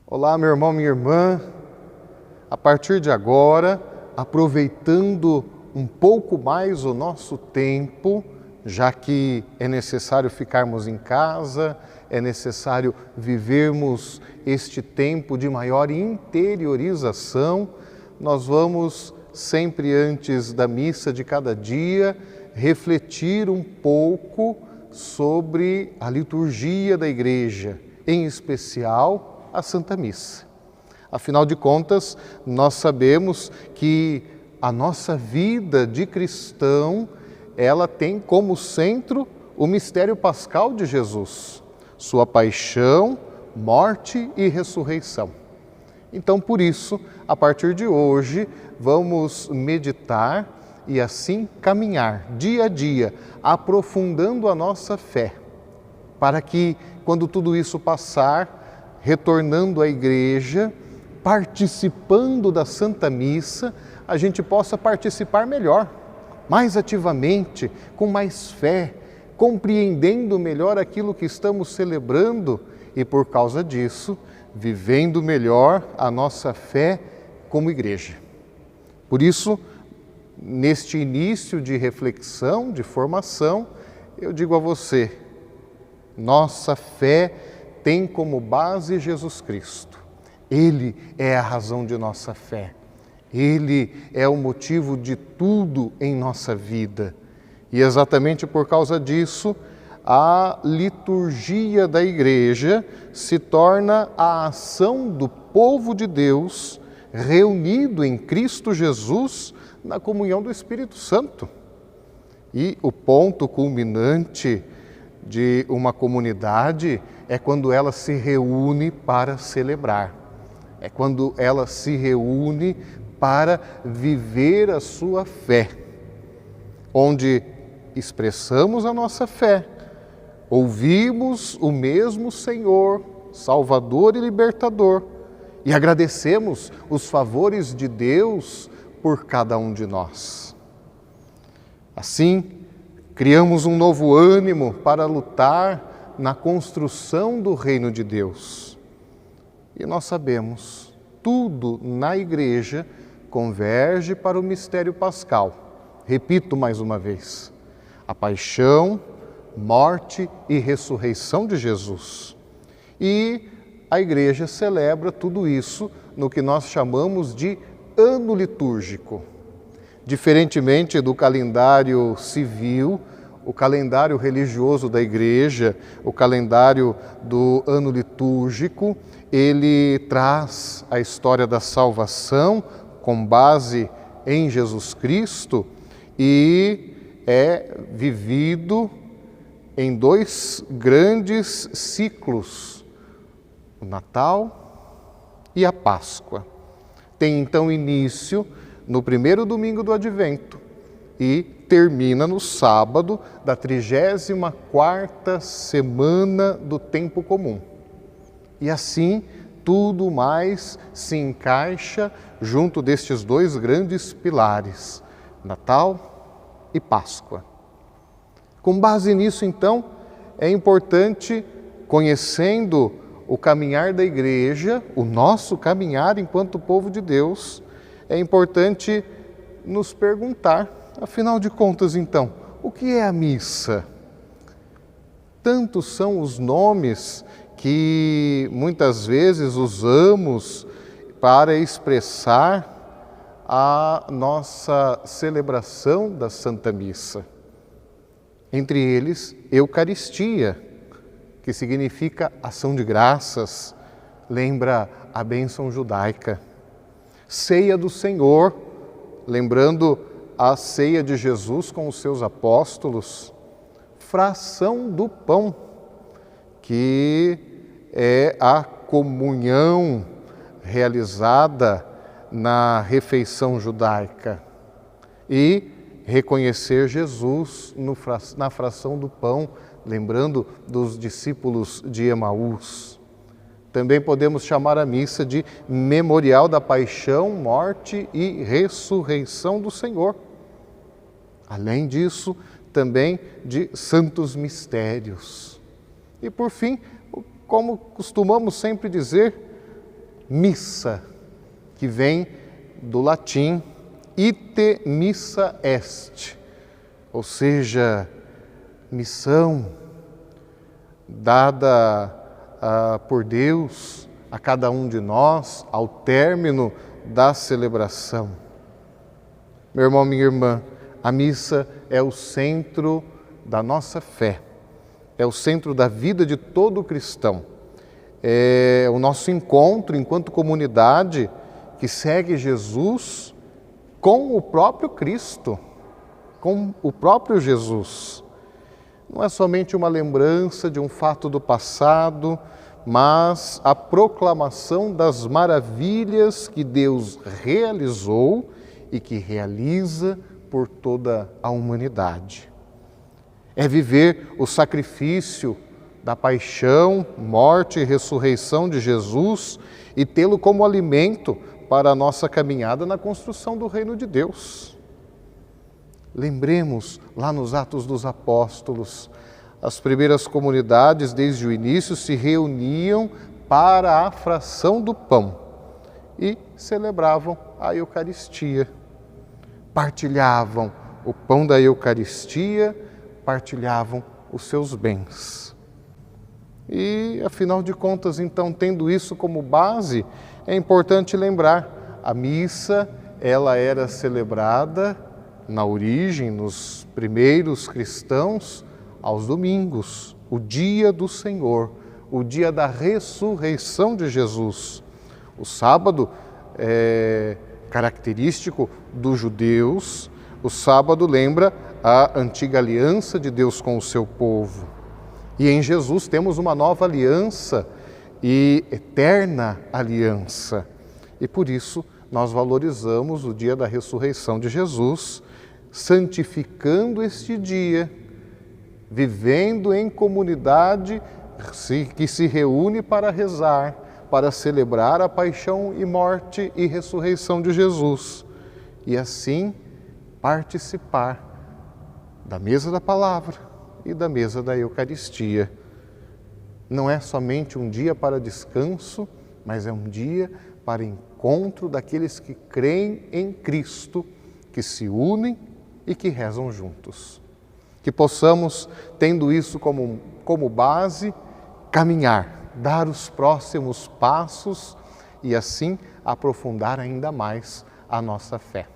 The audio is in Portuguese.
Olá, meu irmão, minha irmã. A partir de agora, aproveitando um pouco mais o nosso tempo, já que é necessário ficarmos em casa, é necessário vivermos este tempo de maior interiorização, nós vamos sempre antes da missa de cada dia refletir um pouco sobre a liturgia da Igreja, em especial a Santa Missa. Afinal de contas, nós sabemos que a nossa vida de cristão, ela tem como centro o mistério pascal de Jesus, sua paixão, morte e ressurreição. Então, por isso, a partir de hoje, vamos meditar e assim caminhar dia a dia, aprofundando a nossa fé, para que, quando tudo isso passar, retornando à igreja, participando da Santa Missa, a gente possa participar melhor, mais ativamente, com mais fé, compreendendo melhor aquilo que estamos celebrando e, por causa disso, vivendo melhor a nossa fé como igreja. Por isso, neste início de reflexão, de formação, eu digo a você, nossa fé tem como base Jesus Cristo. Ele é a razão de nossa fé. Ele é o motivo de tudo em nossa vida. E exatamente por causa disso, a liturgia da Igreja se torna a ação do povo de Deus reunido em Cristo Jesus na comunhão do Espírito Santo. E o ponto culminante de uma comunidade é quando ela se reúne para celebrar. É quando ela se reúne para viver a sua fé, onde expressamos a nossa fé, ouvimos o mesmo Senhor, Salvador e Libertador, e agradecemos os favores de Deus por cada um de nós. Assim, criamos um novo ânimo para lutar na construção do reino de Deus. E nós sabemos, tudo na Igreja converge para o mistério pascal. Repito mais uma vez, a paixão, morte e ressurreição de Jesus. E a Igreja celebra tudo isso no que nós chamamos de ano litúrgico. Diferentemente do calendário civil, o calendário religioso da Igreja, o calendário do ano litúrgico, ele traz a história da salvação com base em Jesus Cristo e é vivido em dois grandes ciclos, o Natal e a Páscoa. Tem então início no primeiro domingo do Advento e termina no sábado da 34ª semana do tempo comum. E assim, tudo mais se encaixa junto destes dois grandes pilares, Natal e Páscoa. Com base nisso, então, é importante, conhecendo o caminhar da Igreja, o nosso caminhar enquanto povo de Deus, é importante nos perguntar, afinal de contas, então, o que é a missa? Tantos são os nomes que muitas vezes usamos para expressar a nossa celebração da Santa Missa. Entre eles, Eucaristia, que significa ação de graças, lembra a bênção judaica. Ceia do Senhor, lembrando a ceia de Jesus com os seus apóstolos. Fração do pão, que é a comunhão realizada na refeição judaica. E reconhecer Jesus na fração do pão, lembrando dos discípulos de Emaús. Também podemos chamar a missa de memorial da paixão, morte e ressurreição do Senhor. Além disso, também de santos mistérios. E por fim, como costumamos sempre dizer, missa, que vem do latim ite missa est, ou seja, missão dada por Deus a cada um de nós ao término da celebração. Meu irmão, minha irmã, a missa é o centro da nossa fé, é o centro da vida de todo cristão. É o nosso encontro enquanto comunidade que segue Jesus com o próprio Cristo, com o próprio Jesus. Não é somente uma lembrança de um fato do passado, mas a proclamação das maravilhas que Deus realizou e que realiza por toda a humanidade. É viver o sacrifício da paixão, morte e ressurreição de Jesus e tê-lo como alimento para a nossa caminhada na construção do reino de Deus. Lembremos lá nos Atos dos Apóstolos, as primeiras comunidades desde o início se reuniam para a fração do pão e celebravam a Eucaristia. Partilhavam o pão da Eucaristia, partilhavam os seus bens. E, afinal de contas, então, tendo isso como base, é importante lembrar, a missa, ela era celebrada na origem, nos primeiros cristãos, aos domingos, o dia do Senhor, o dia da ressurreição de Jesus. O sábado é característico dos judeus, o sábado lembra a antiga aliança de Deus com o seu povo. E em Jesus temos uma nova aliança e eterna aliança. E por isso nós valorizamos o dia da ressurreição de Jesus, santificando este dia, vivendo em comunidade que se reúne para rezar, para celebrar a paixão e morte e ressurreição de Jesus. E assim participar da mesa da palavra e da mesa da Eucaristia. Não é somente um dia para descanso, mas é um dia para encontro daqueles que creem em Cristo, que se unem e que rezam juntos. Que possamos, tendo isso como base, caminhar, dar os próximos passos e assim aprofundar ainda mais a nossa fé.